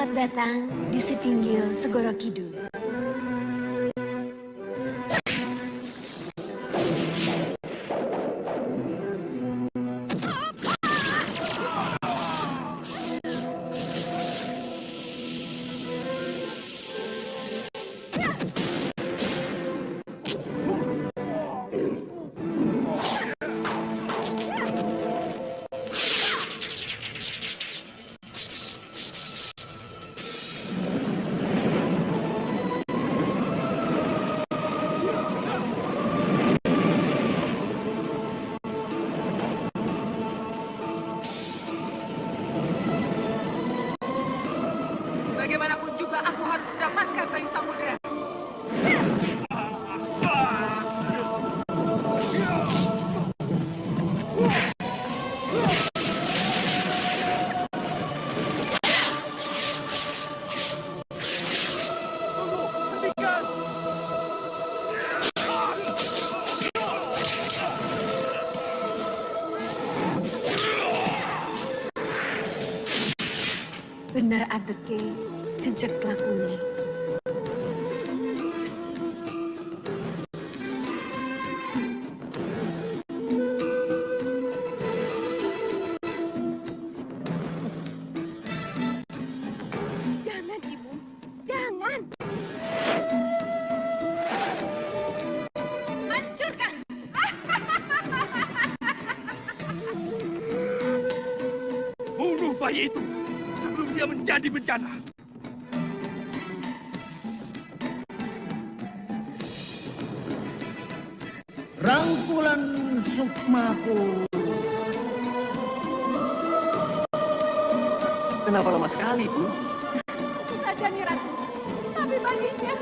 Selamat datang di Sitinggil Segoro Kidul. Bagaimanapun juga aku harus mendapatkan Bayu Samudera. Benar adeke, jejak lakune. Jangan, Ibu. Jangan. Hancurkan. Bunuh bayi itu sebelum dia menjadi bencana. Rangkulan sukmaku. Kenapa lama sekali, Bu? Tentu saja, Niratu. Tapi bayinya...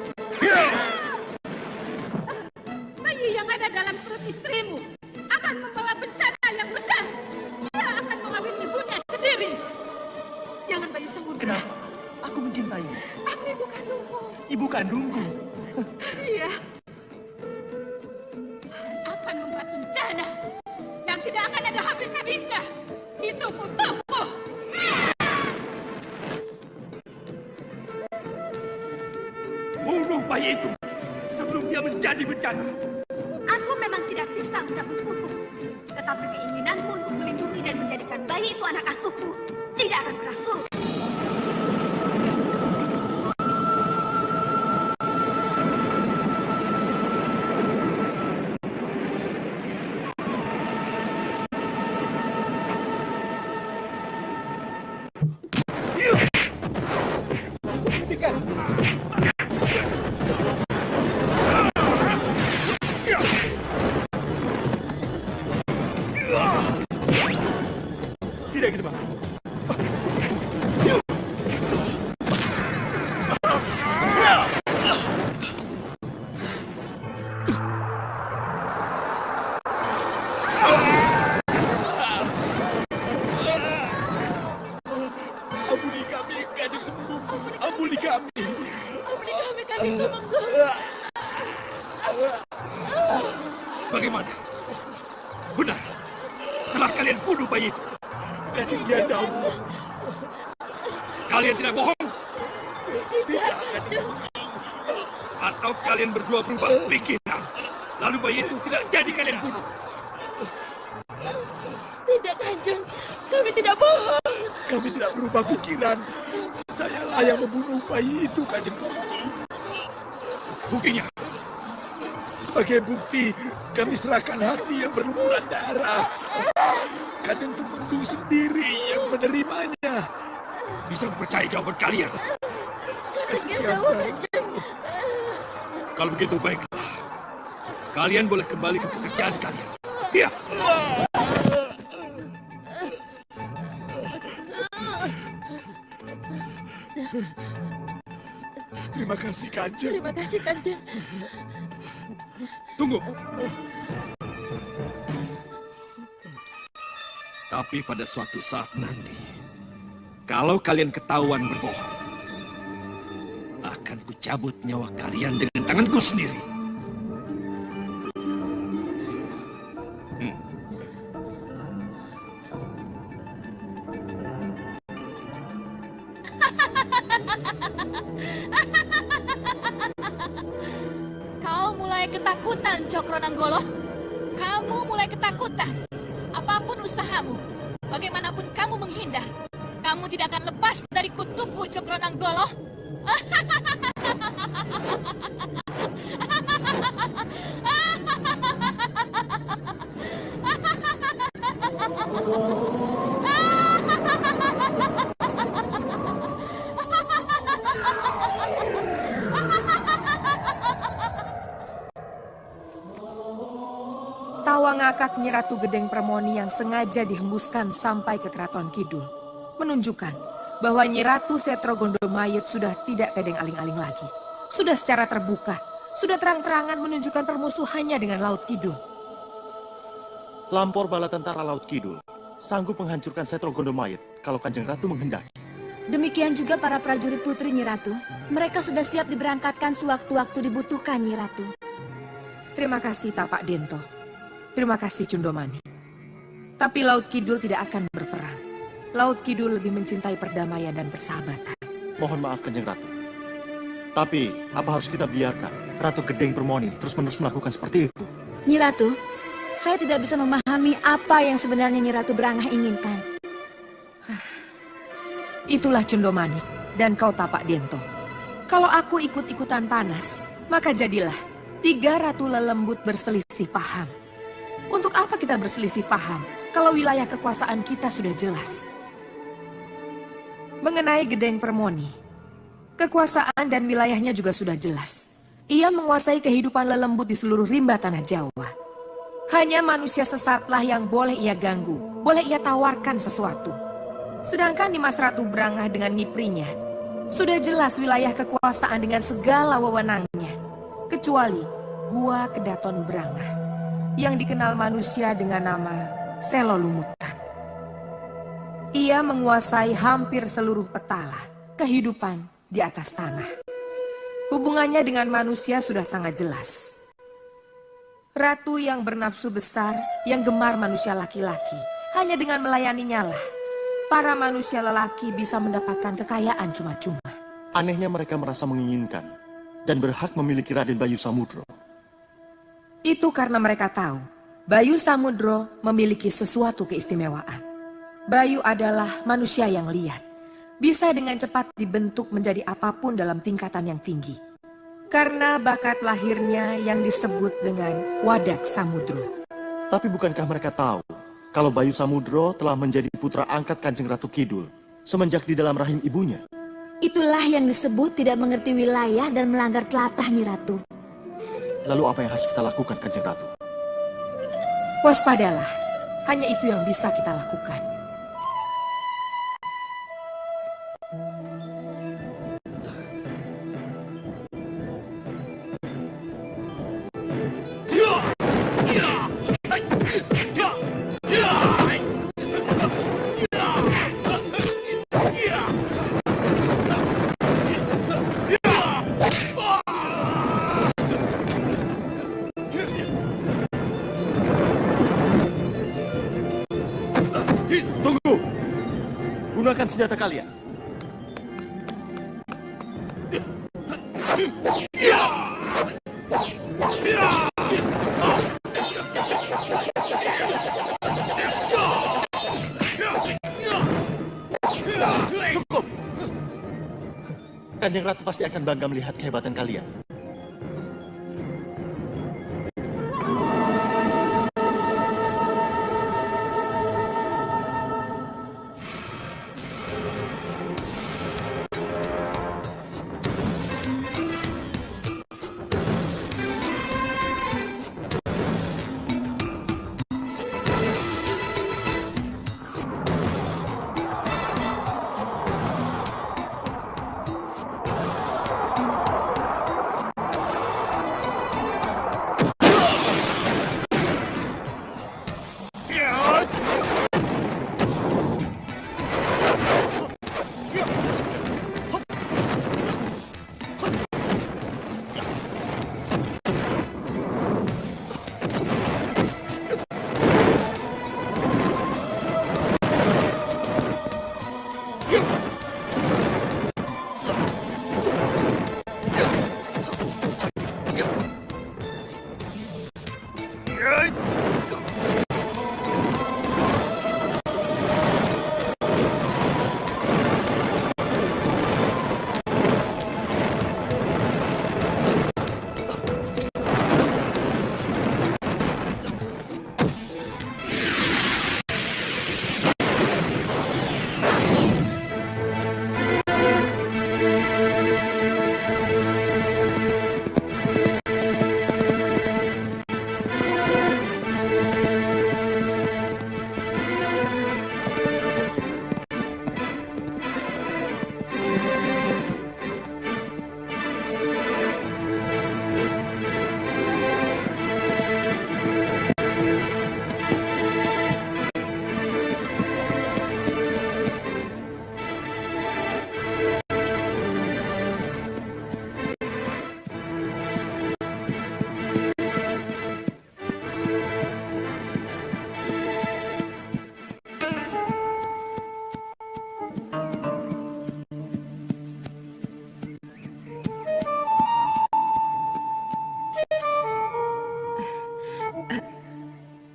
Bayi yang ada dalam perut istrimu akan membawa bencana yang besar. Dia akan mengambil ibunya sendiri. Jangan Bayu Samudera. Kenapa? Aku mencintaimu. Aku ibu kandungmu. Ibu kandungku. Iya. Akan membuat bencana yang tidak akan ada habis-habisnya. Itu kutuku. Bunuh bayi itu sebelum dia menjadi bencana. Aku memang tidak bisa mencabut kutu. Tetapi keinginanmu untuk melindungi dan menjadikan bayi itu anak asuhku tidak akan pernah surut. Tidak ke depan. Ampuni kami, Kanjeng Sunan. Ampuni kami. Ampuni kami, Kanjeng Tumenggung. Bagaimana? Benar. Telah kalian bunuh bayi itu. Kasih dia tahu. Kalian tidak bohong? Tidak. Atau kalian berdua berubah pikiran. Lalu bayi itu tidak jadi kalian bunuh. Tidak, Kanjeng. Kami tidak bohong. Kami tidak berubah pikiran. Sayalah yang membunuh bayi itu, Kanjeng Tumenggung. Buktinya? Sebagai bukti, kami serahkan hati yang berlumuran darah. Kanjeng Tumenggung sendiri yang menerimanya. Bisa percaya jawaban kalian. Kasihan, kalau begitu baiklah. Kalian boleh kembali ke pekerjaan kalian. Ya. Terima kasih, Kanjeng. Terima kasih, Kanjeng. Tunggu. Tapi pada suatu saat nanti, kalau kalian ketahuan berbohong, akan kucabut nyawa kalian dengan tanganku sendiri. Kau mulai ketakutan, Cokronanggolo. Kamu mulai ketakutan. Apapun usahamu, bagaimanapun kamu menghindar, kamu tidak akan lepas dari kutuku, Cokronanggolo. Tawa ngakak Nyi Ratu Gedeng Permoni yang sengaja dihembuskan sampai ke Keraton Kidul menunjukkan bahwa Nyi Ratu Setro Gondomayit sudah tidak tedeng aling-aling lagi. Sudah secara terbuka, sudah terang-terangan menunjukkan permusuhannya dengan Laut Kidul. Lampor bala tentara Laut Kidul sanggup menghancurkan Setro Gondomayit kalau Kanjeng Ratu menghendaki. Demikian juga para prajurit putri Nyi Ratu. Mereka sudah siap diberangkatkan sewaktu-waktu dibutuhkan, Nyi Ratu. Terima kasih Tapak Dento. Terima kasih Cundomani. Tapi Laut Kidul tidak akan berperang. Laut Kidul lebih mencintai perdamaian dan persahabatan. Mohon maaf Kanjeng Ratu. Tapi apa harus kita biarkan Ratu Gedeng Permoni terus-menerus melakukan seperti itu? Nyi Ratu, saya tidak bisa memahami apa yang sebenarnya Nyi Ratu Brangah inginkan. Itulah Cundomani dan kau Tapak Dento. Kalau aku ikut-ikutan panas, maka jadilah 3 ratu lelembut berselisih paham. Untuk apa kita berselisih paham kalau wilayah kekuasaan kita sudah jelas? Mengenai Gedeng Permoni, kekuasaan dan wilayahnya juga sudah jelas. Ia menguasai kehidupan lelembut di seluruh rimba tanah Jawa. Hanya manusia sesatlah yang boleh ia ganggu, boleh ia tawarkan sesuatu. Sedangkan Nimas Ratu Brangah dengan ngiprinya, sudah jelas wilayah kekuasaan dengan segala wewenangnya. Kecuali Gua Kedaton Brangah yang dikenal manusia dengan nama Selo Lumutan. Ia menguasai hampir seluruh petala kehidupan di atas tanah. Hubungannya dengan manusia sudah sangat jelas. Ratu yang bernafsu besar, yang gemar manusia laki-laki, hanya dengan melayaninya lah para manusia lelaki bisa mendapatkan kekayaan cuma-cuma. Anehnya mereka merasa menginginkan dan berhak memiliki Raden Bayu Samudro. Itu karena mereka tahu Bayu Samudro memiliki sesuatu keistimewaan. Bayu adalah manusia yang liat, bisa dengan cepat dibentuk menjadi apapun dalam tingkatan yang tinggi. Karena bakat lahirnya yang disebut dengan Wadak Samudro. Tapi bukankah mereka tahu kalau Bayu Samudro telah menjadi putra angkat Kanjeng Ratu Kidul semenjak di dalam rahim ibunya? Itulah yang disebut tidak mengerti wilayah dan melanggar tlatah, Nyi Ratu. Lalu apa yang harus kita lakukan Kanjeng Ratu? Waspadalah, hanya itu yang bisa kita lakukan. Tunggu! Gunakan senjata kalian. Cukup! Kanjeng Ratu pasti akan bangga melihat kehebatan kalian.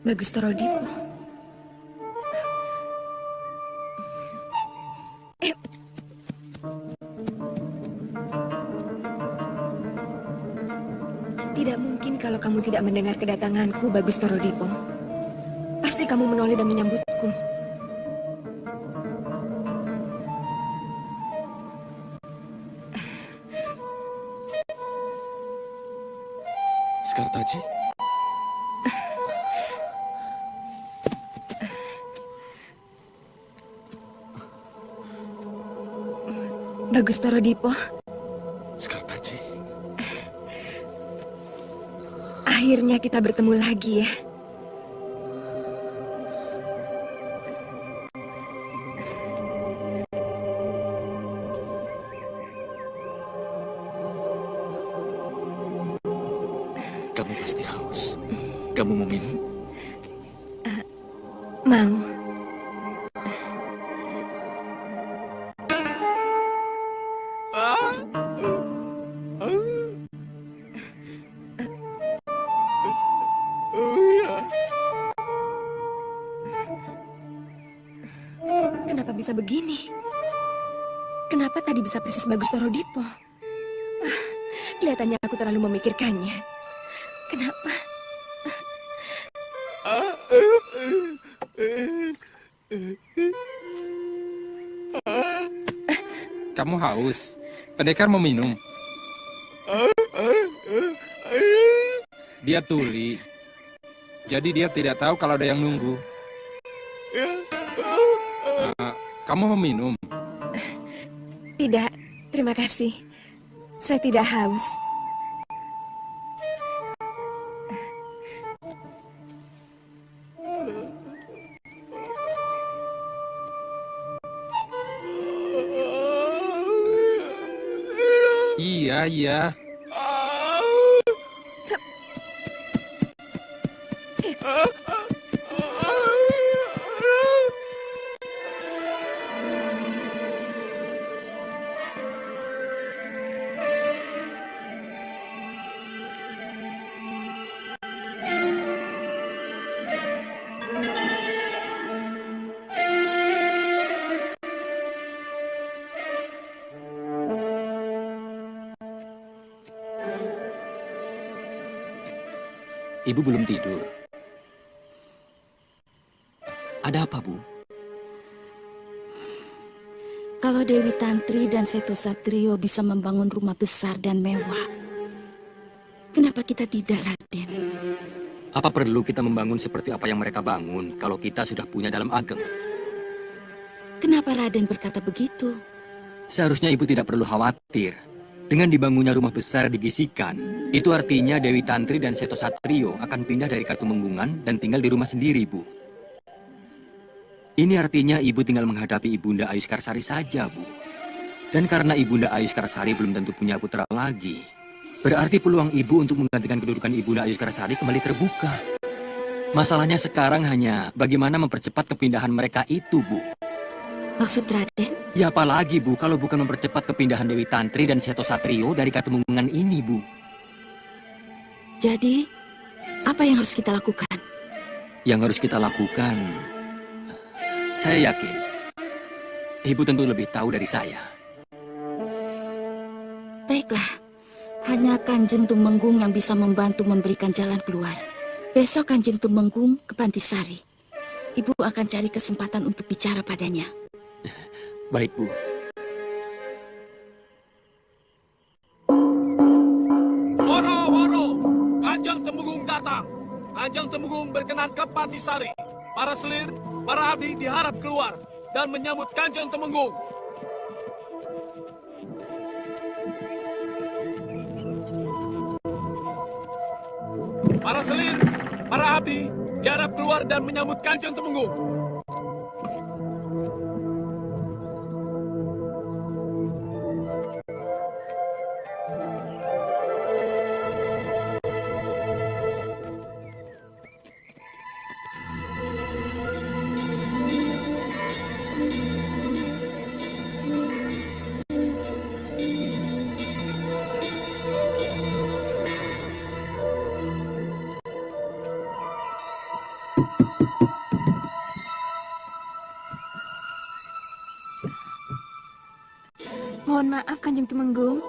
Bagus Torodipo. Tidak mungkin kalau kamu tidak mendengar kedatanganku, Bagus Torodipo. Pasti kamu menoleh dan menyambutku. Sekartaji? Bagus Torodipo. Sekartaji? Akhirnya kita bertemu lagi ya. Kamu pasti haus. Kamu mau minum? Mau. Kenapa bisa begini? Kenapa tadi bisa persis Bagus Torodipo? Kelihatannya aku terlalu memikirkannya. Kenapa? Kamu haus? Pendekar mau minum. Dia tuli. Jadi dia tidak tahu kalau ada yang nunggu. Kamu mau minum? Tidak, terima kasih. Saya tidak haus. Iya, iya. Ibu belum tidur. Ada apa, Bu? Kalau Dewi Tantri dan Seto Satrio bisa membangun rumah besar dan mewah, kenapa kita tidak, Raden? Apa perlu kita membangun seperti apa yang mereka bangun kalau kita sudah punya dalam ageng? Kenapa Raden berkata begitu? Seharusnya Ibu tidak perlu khawatir. Dengan dibangunnya rumah besar di Gisikan, itu artinya Dewi Tantri dan Seto Satrio akan pindah dari Katumenggungan dan tinggal di rumah sendiri, Bu. Ini artinya Ibu tinggal menghadapi Ibunda Ayuskarsari saja, Bu. Dan karena Ibunda Ayuskarsari belum tentu punya putra lagi, berarti peluang Ibu untuk menggantikan kedudukan Ibunda Ayuskarsari kembali terbuka. Masalahnya sekarang hanya bagaimana mempercepat kepindahan mereka itu, Bu. Maksud Raden? Ya apalagi, Bu, kalau bukan mempercepat kepindahan Dewi Tantri dan Seto Satrio dari Katumenggungan ini, Bu. Jadi, apa yang harus kita lakukan? Yang harus kita lakukan, saya yakin Ibu tentu lebih tahu dari saya. Baiklah, hanya Kanjeng Tumenggung yang bisa membantu memberikan jalan keluar. Besok Kanjeng Tumenggung ke Pantisari. Ibu akan cari kesempatan untuk bicara padanya. Baik, Bu. Woro! Kanjeng Tumenggung datang. Kanjeng Tumenggung berkenan ke Pantisari. Para selir, para abdi diharap keluar dan menyambut Kanjeng Tumenggung. Para selir, para abdi diharap keluar dan menyambut Kanjeng Tumenggung. Mohon maaf Kanjeng Tumenggung,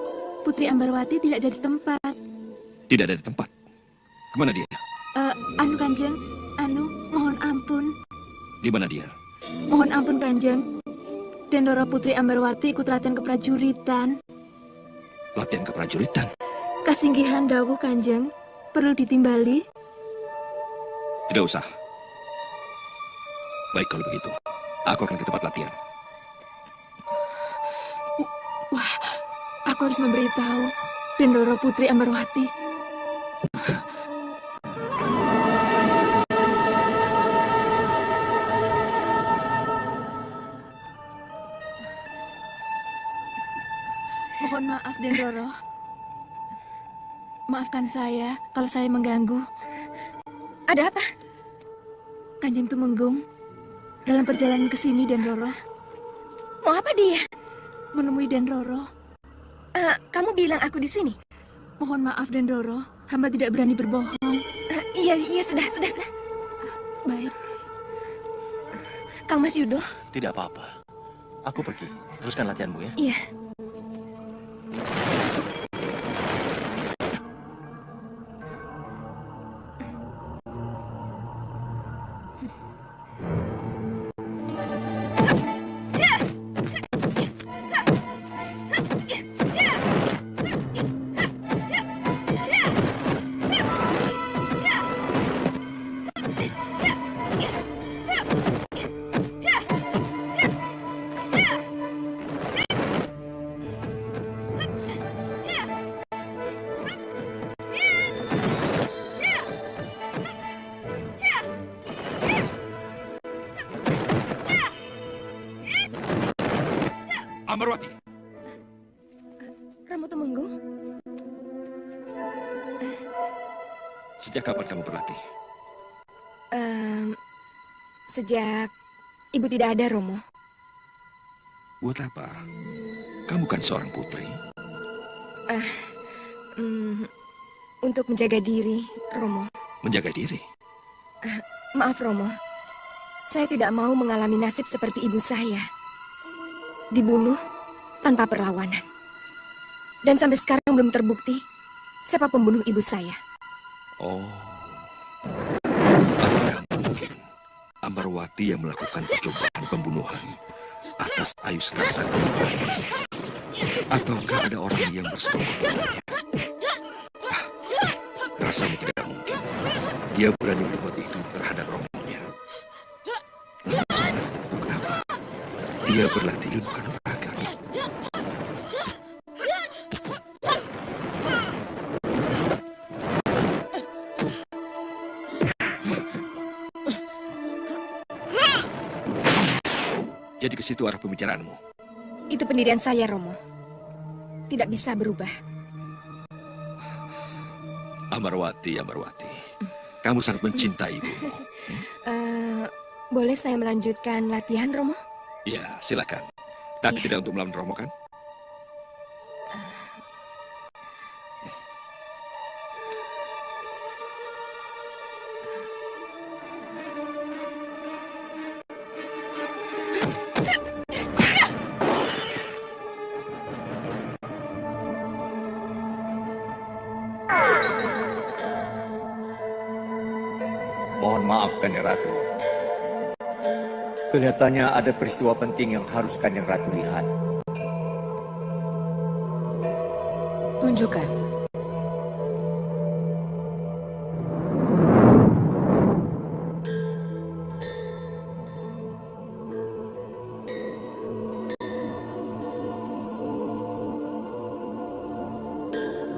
Putri Ambarwati tidak ada di tempat. Tidak ada di tempat. Kemana dia? Anu Kanjeng, mohon ampun. Di mana dia? Mohon ampun Kanjeng. Dendoro Putri Ambarwati ikut latihan keprajuritan. Latihan keprajuritan? Kasinggihan dawuh Kanjeng, perlu ditimbali. Tidak usah. Baik kalau begitu, aku akan ke tempat latihan. Wah, aku harus memberitahu Dendoro Putri Ambarwati. Mohon maaf, Dendoro. Maafkan saya kalau saya mengganggu. Ada apa? Kanjeng Tumenggung, dalam perjalanan ke sini, Dendoro, Mau apa dia? menemui Dendoro. Kamu bilang aku di sini? Mohon maaf, Dendoro. Hamba tidak berani berbohong. Iya, sudah. Baik. Kang Mas Yudo? Tidak apa-apa. Aku pergi. Teruskan latihanmu ya. Iya. Ambarwati! Romo Tumenggung? Sejak kapan kamu berlatih? Sejak ibu tidak ada, Romo. Buat apa? Kamu kan seorang putri. Untuk menjaga diri, Romo. Menjaga diri? Maaf, Romo. Saya tidak mau mengalami nasib seperti ibu saya. Dibunuh tanpa perlawanan. Dan sampai sekarang belum terbukti siapa pembunuh ibu saya. Oh. Apakah mungkin Ambarwati yang melakukan percobaan pembunuhan atas Ayu Sekar Sakti? Ataukah ada orang yang bersekongkol dengannya? Rasanya tidak mungkin. Dia berani berbuat itu terhadap romonya. Sebenarnya untuk apa? Dia berlatih ilmu kanuragan. Jadi ke situ arah pembicaraanmu. Itu pendirian saya, Romo. Tidak bisa berubah. Ambarwati, kamu sangat mencintai ibumu. Boleh saya melanjutkan latihan, Romo? Ya, silakan. Tapi tidak untuk melawan Romo, kan? Mohon maaf, Kanjeng Ratu. Kelihatannya ada peristiwa penting yang harus Kanjeng Ratu lihat. Tunjukkan.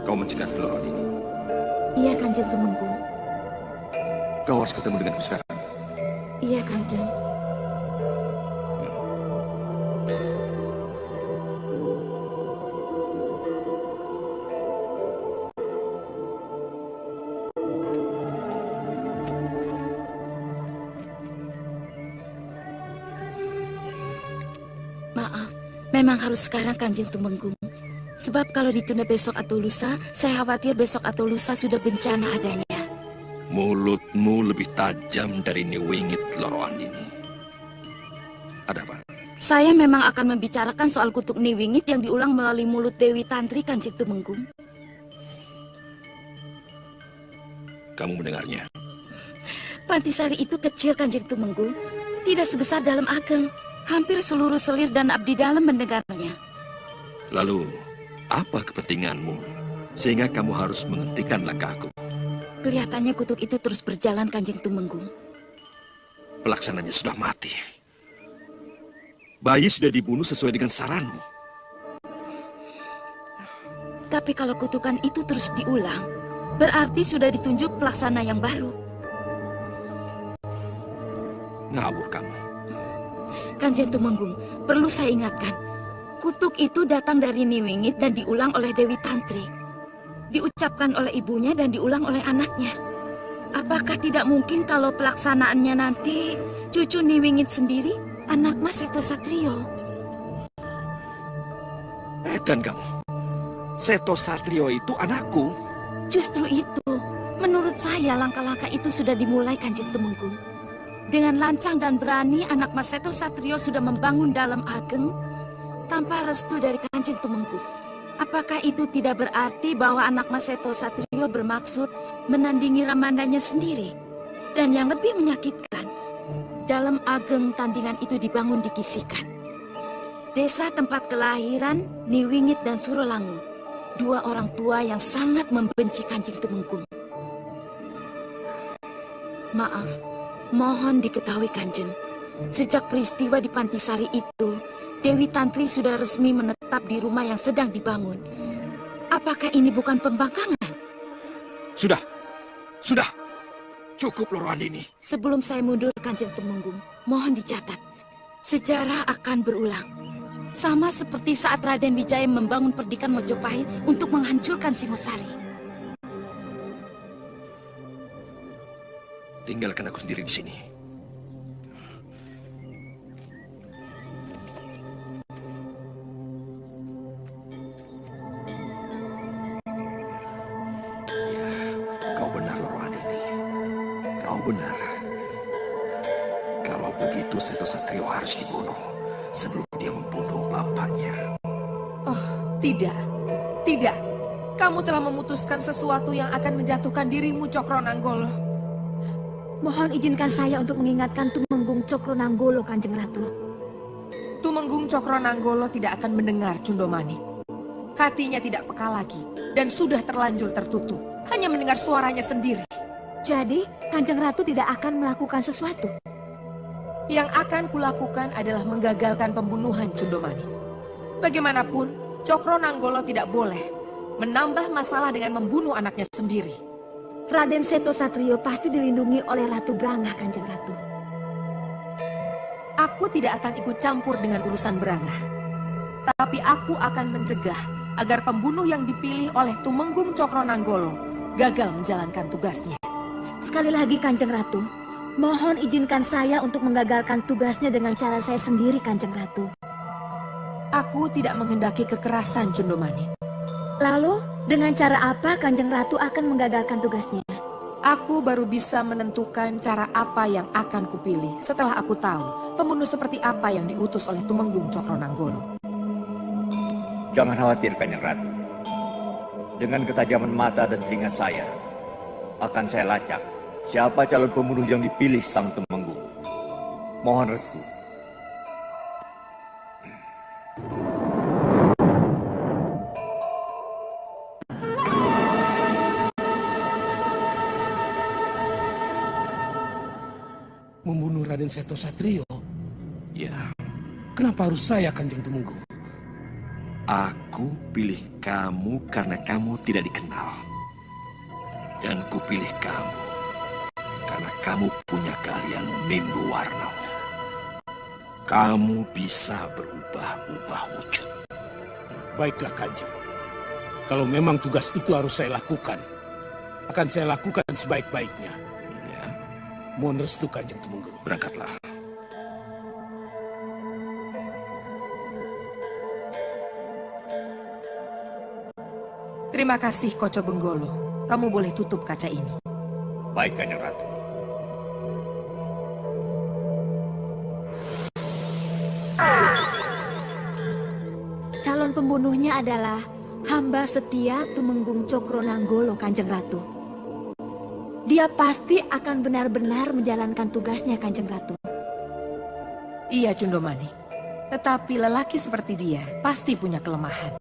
Kau mencegat pelorot ini. Iya, Kanjeng Tumenggung. Kau harus ketemu denganku sekarang. Iya, Kanjeng. Maaf, memang harus sekarang Kanjeng Tumenggung. Sebab kalau ditunda besok atau lusa, saya khawatir besok atau lusa sudah bencana adanya. Mulutmu lebih tajam dari Niwingit Loroan ini. Ada apa? Saya memang akan membicarakan soal kutuk Niwingit yang diulang melalui mulut Dewi Tantri Kanjeng Tumenggung. Kamu mendengarnya? Pantisari itu kecil, Kanjeng Tumenggung. Tidak sebesar Dalem Ageng. Hampir seluruh selir dan abdi dalam mendengarnya. Lalu, apa kepentinganmu sehingga kamu harus menghentikan langkahku? Kelihatannya kutuk itu terus berjalan, Kanjeng Tumenggung. Pelaksananya sudah mati. Bayi sudah dibunuh sesuai dengan saranmu. Tapi kalau kutukan itu terus diulang, berarti sudah ditunjuk pelaksana yang baru. Ngawur kamu. Kanjeng Tumenggung, perlu saya ingatkan. Kutuk itu datang dari Niwingit dan diulang oleh Dewi Tantri. Diucapkan oleh ibunya dan diulang oleh anaknya. Apakah tidak mungkin kalau pelaksanaannya nanti cucu Niwingit sendiri, anak Mas Seto Satrio? Dan kamu, Seto Satrio itu anakku. Justru itu, menurut saya langkah-langkah itu sudah dimulai, Kanjeng Tumenggung. Dengan lancang dan berani, anak Mas Seto Satrio sudah membangun Dalem Ageng tanpa restu dari Kanjeng Tumenggung. Apakah itu tidak berarti bahwa anak Mas Seto Satrio bermaksud menandingi ramandanya sendiri? Dan yang lebih menyakitkan, Dalem Ageng tandingan itu dibangun di Kisikan, desa tempat kelahiran Niwingit dan Surolangu, dua orang tua yang sangat membenci Kanjeng Tumenggung. Maaf, mohon diketahui Kanjeng, sejak peristiwa di Pantisari itu, Dewi Tantri sudah resmi menetap di rumah yang sedang dibangun. Apakah ini bukan pembangkangan? Sudah. Cukup lorohan ini. Sebelum saya mundur, Kanjeng Tumenggung, mohon dicatat. Sejarah akan berulang. Sama seperti saat Raden Wijaya membangun perdikan Mojopahit untuk menghancurkan Singosari. Tinggalkan aku sendiri di sini. Kau benar, Lorohani. Kau benar. Kalau begitu, Seto Satrio harus dibunuh sebelum dia membunuh bapaknya. Oh, tidak. Tidak. Kamu telah memutuskan sesuatu yang akan menjatuhkan dirimu, Cokronanggolo. Mohon izinkan saya untuk mengingatkan Tumenggung Cokronanggolo, Kanjeng Ratu. Tumenggung Cokronanggolo tidak akan mendengar Cundomanik. Hatinya tidak peka lagi dan sudah terlanjur tertutup. Hanya mendengar suaranya sendiri. Jadi, Kanjeng Ratu tidak akan melakukan sesuatu. Yang akan kulakukan adalah menggagalkan pembunuhan Cundomanik. Bagaimanapun, Cokronanggolo tidak boleh menambah masalah dengan membunuh anaknya sendiri. Raden Seto Satrio pasti dilindungi oleh Ratu Brangah, Kanjeng Ratu. Aku tidak akan ikut campur dengan urusan Brangah. Tapi aku akan mencegah agar pembunuh yang dipilih oleh Tumenggung Cokronanggolo gagal menjalankan tugasnya. Sekali lagi, Kanjeng Ratu, mohon izinkan saya untuk menggagalkan tugasnya dengan cara saya sendiri, Kanjeng Ratu. Aku tidak menghendaki kekerasan Cundomanik. Lalu, dengan cara apa Kanjeng Ratu akan menggagalkan tugasnya? Aku baru bisa menentukan cara apa yang akan kupilih setelah aku tahu pembunuh seperti apa yang diutus oleh Tumenggung Cokronanggolo. Jangan khawatir, Kanjeng Ratu. Dengan ketajaman mata dan telinga saya, akan saya lacak siapa calon pembunuh yang dipilih Sang Tumenggung. Mohon restu. Membunuh Raden Seto Satrio? Ya, Kenapa harus saya, Kanjeng Tumenggung? Aku pilih kamu karena kamu tidak dikenal. Dan kupilih kamu karena kamu punya keahlian Mimbu Warna. Kamu bisa berubah-ubah wujud. Baiklah, Kanjeng. Kalau memang tugas itu harus saya lakukan, akan saya lakukan sebaik-baiknya. Ya, Mohon restu, Kanjeng Tumenggung. berangkatlah. Terima kasih, Koco Benggolo. Kamu boleh tutup kaca ini. Baik, Kanjeng Ratu. Ah! pembunuhnya adalah hamba setia Tumenggung Cokronanggolo, Kanjeng Ratu. Dia pasti akan benar-benar menjalankan tugasnya, Kanjeng Ratu. Iya, Cundomanik. Tetapi lelaki seperti dia pasti punya kelemahan.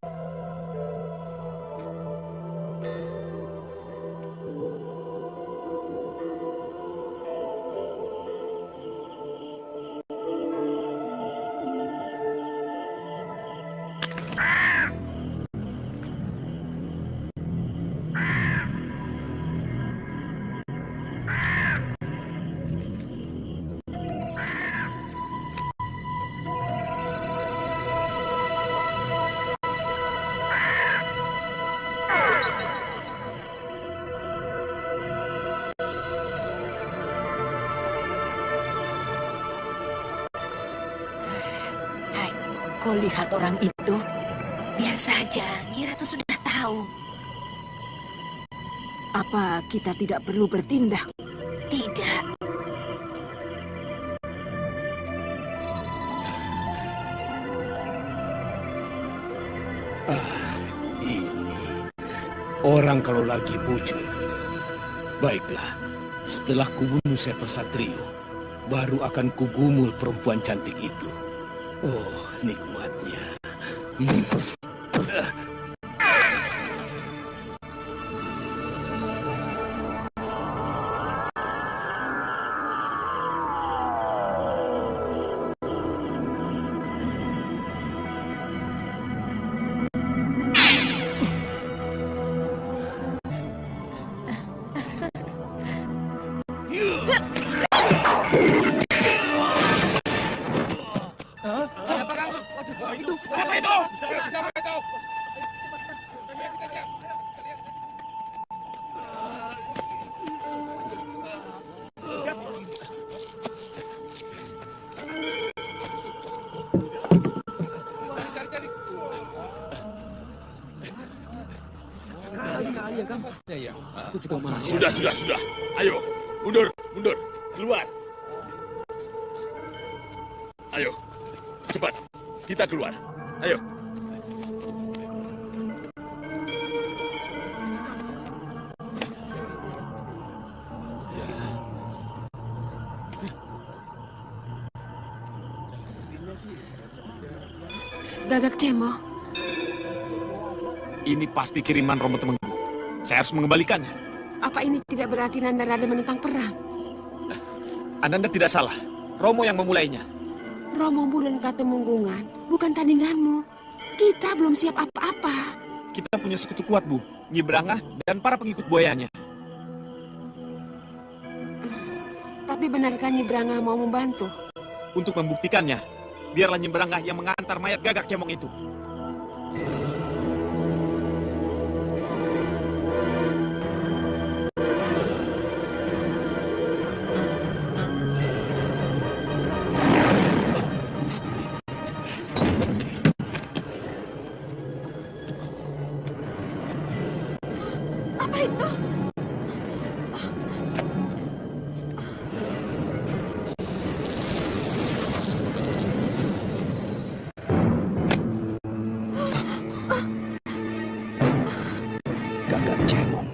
Kau lihat orang itu? Biasa saja, Nyi Ratu sudah tahu. Apa kita tidak perlu bertindak? Tidak. Ini orang kalau lagi mujur. Baiklah, setelah kubunuh Seto Satrio, baru akan kugumul perempuan cantik itu. Oh, nikmatnya. Sudah. Ayo, mundur. Keluar. Ayo, cepat. Kita keluar. Ayo. Gagak Cemo. Ini pasti kiriman Romo Temenggung. Saya harus mengembalikannya. Apa ini tidak berarti Nanda Rada menentang perang? Ananda tidak salah. Romo yang memulainya. Romomu dan Katemenggungan bukan tandinganmu. Kita belum siap apa-apa. Kita punya sekutu kuat, Bu. Nyi Brangah dan para pengikut buayanya. Tapi benarkah Nyi Brangah mau membantu? Untuk membuktikannya, biarlah Nyi Brangah yang mengantar mayat Gagak Cemong itu. Apa itu? Gagak Cemong.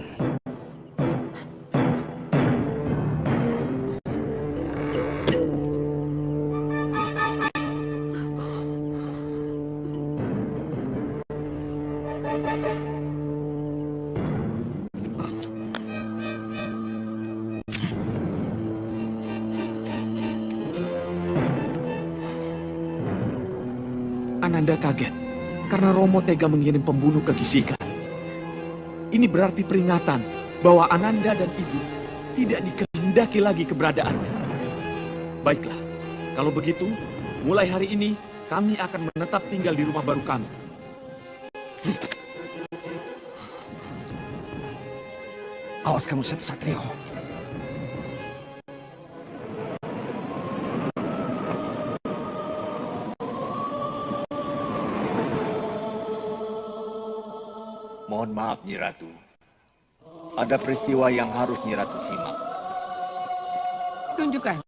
Ananda kaget karena Romo tega mengirim pembunuh ke Gisikan. Ini berarti peringatan bahwa Ananda dan Ibu tidak dikehendaki lagi keberadaannya. Baiklah, kalau begitu, mulai hari ini kami akan menetap tinggal di rumah baru kami. Awas kamu, Seto Satrio. Mohon maaf, Nyi Ratu. Ada peristiwa yang harus Nyi Ratu simak. Tunjukkan.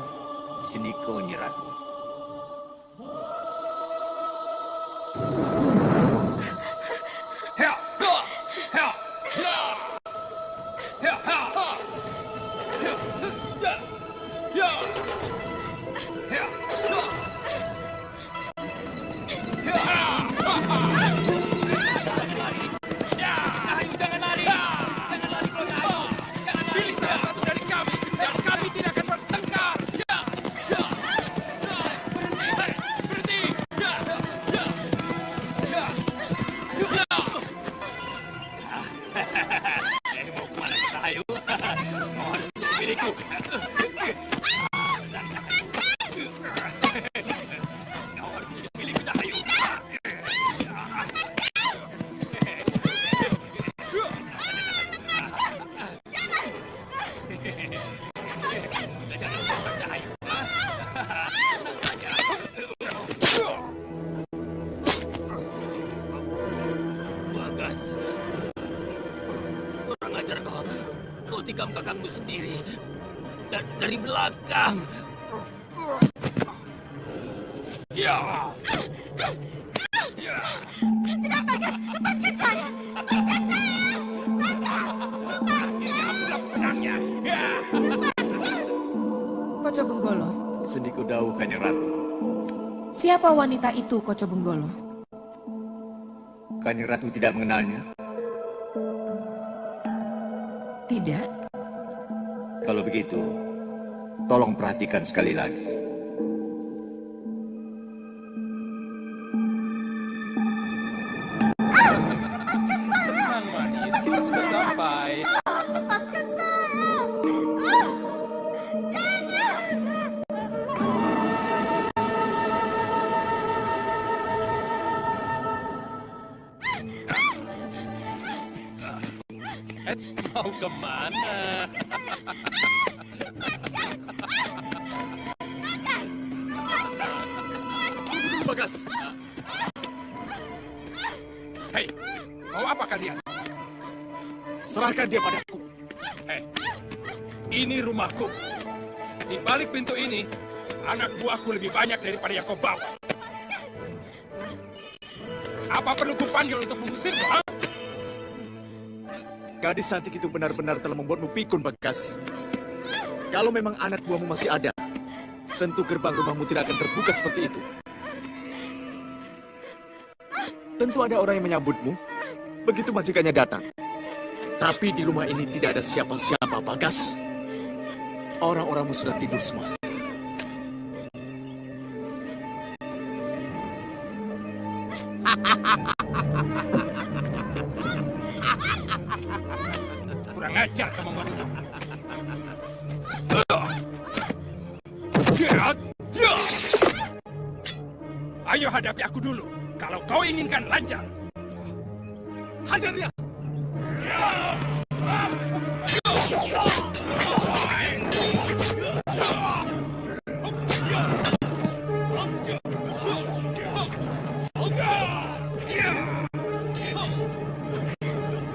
Siniko, Nyi Ratu. Bagas, kurang ajar kau. Kau tikam kakangmu sendiri dari belakang. Ya. Ya. Tidak, Bagas! Lepaskan saya! Lepaskan saya! Koco Benggolo. Sendiku Dawuh, Kanjeng Ratu. Siapa wanita itu, Koco Benggolo? Kanjeng Ratu tidak mengenalnya? Tidak. Kalau begitu, tolong perhatikan sekali lagi. Tenang, manis. Kita sudah sampai. Lepaskan saya! Mau kemana? Bagas! Hei, mau apa kalian? Serahkan dia padaku. Ini rumahku. Di balik pintu ini, anak buahku lebih banyak daripada yang kau bawa. Apa perlu kupanggil untuk mengusirmu, ha? Gadis cantik itu benar-benar telah membuatmu pikun, Bagas. Kalau memang anak buahmu masih ada, tentu gerbang rumahmu tidak akan terbuka seperti itu. Tentu ada orang yang menyambutmu, begitu majikannya datang. Tapi di rumah ini tidak ada siapa-siapa, Bagas. Orang-orangmu sudah tidur semua. Kurang ajar kamu wanita. Ayo hadapi aku dulu. Kalau kau inginkan lancar, hajar dia.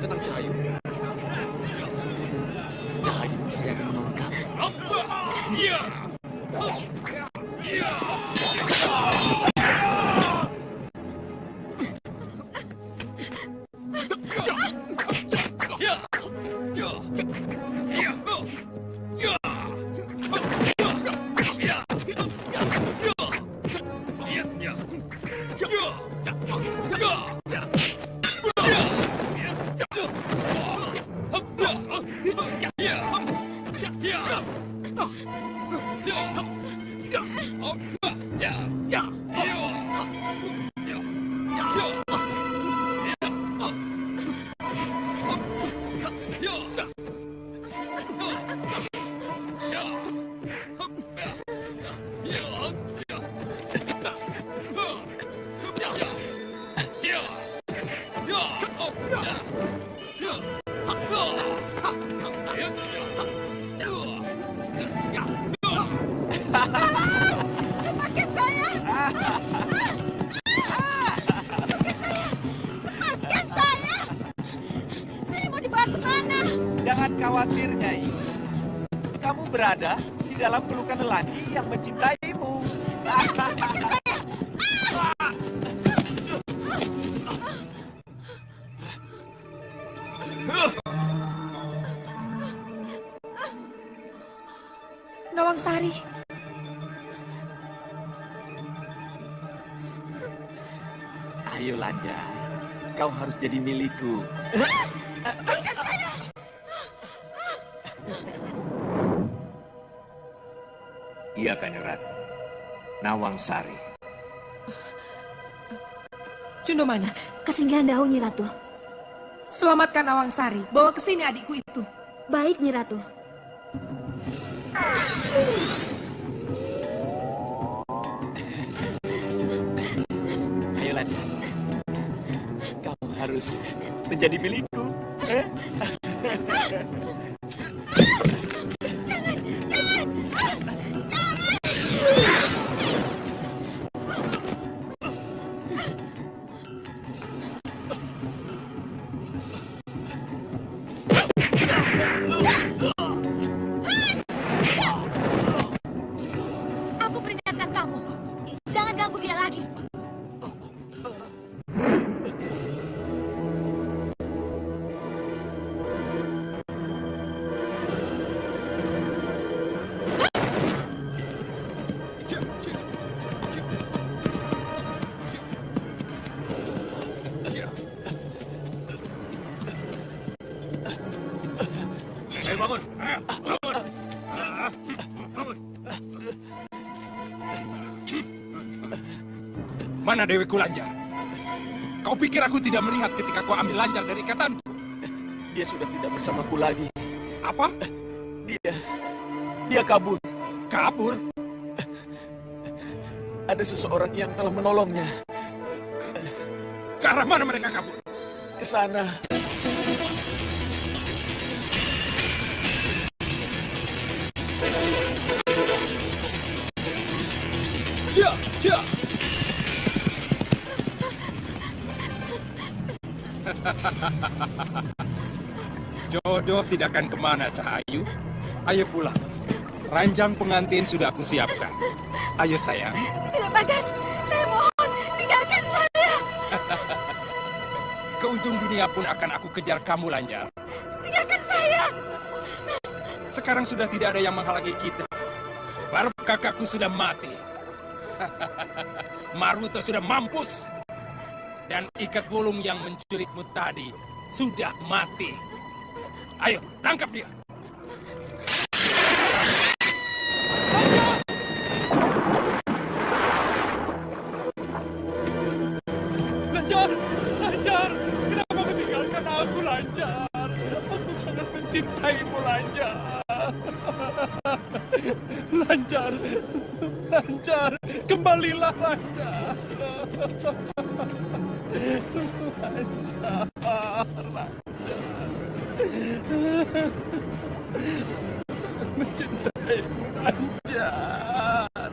Tenang, Cahayu. Cahayu, saya akan menolong kamu. Lepaskan saya! Lepaskan saya! Saya mau dibawa kemana? Jangan khawatir, Nyai. Kamu berada di dalam pelukan lelaki yang mencintaimu. Nawangsari. Ayo Lanjar, kau harus jadi milikku. Iya, Kanjeng Ratu. Nawangsari. Cundamana, Kesinggahan daun, Nyi Ratu. selamatkan Nawangsari. Bawa ke sini adikku itu. Baik, Nyi Ratu. Ayo Lanjar, kau harus menjadi milikku. Aku peringatkan kamu. Jangan ganggu dia lagi. Ayo bangun. Bangun. Mana Dewiku Lanjar? Kau pikir aku tidak melihat ketika kau ambil Lanjar dari ikatanku? Dia sudah tidak bersamaku lagi. Apa? Dia kabur. Kabur? Ada seseorang yang telah menolongnya. Ke arah mana mereka kabur? Ke sana. Cia. Jodoh tidak akan kemana, Cahayu. Ayo pulang. Ranjang pengantin sudah aku siapkan. Ayo sayang. Tidak, Bagas. Saya mohon, tinggalkan saya. Ke ujung dunia pun akan aku kejar kamu, Lanjar. Tinggalkan saya. Sekarang sudah tidak ada yang menghalangi kita. Baru kakakku sudah mati. Maruto sudah mampus. Dan ikat bulung yang menculikmu tadi sudah mati. Ayo, tangkap dia. Lanjar! Kenapa kau tinggalkan aku, Lanjar? Aku sangat mencintaimu, Lanjar. Lanjar, kembalilah, Lanjar. Lanjar. Sangat mencintaimu, Lanjar.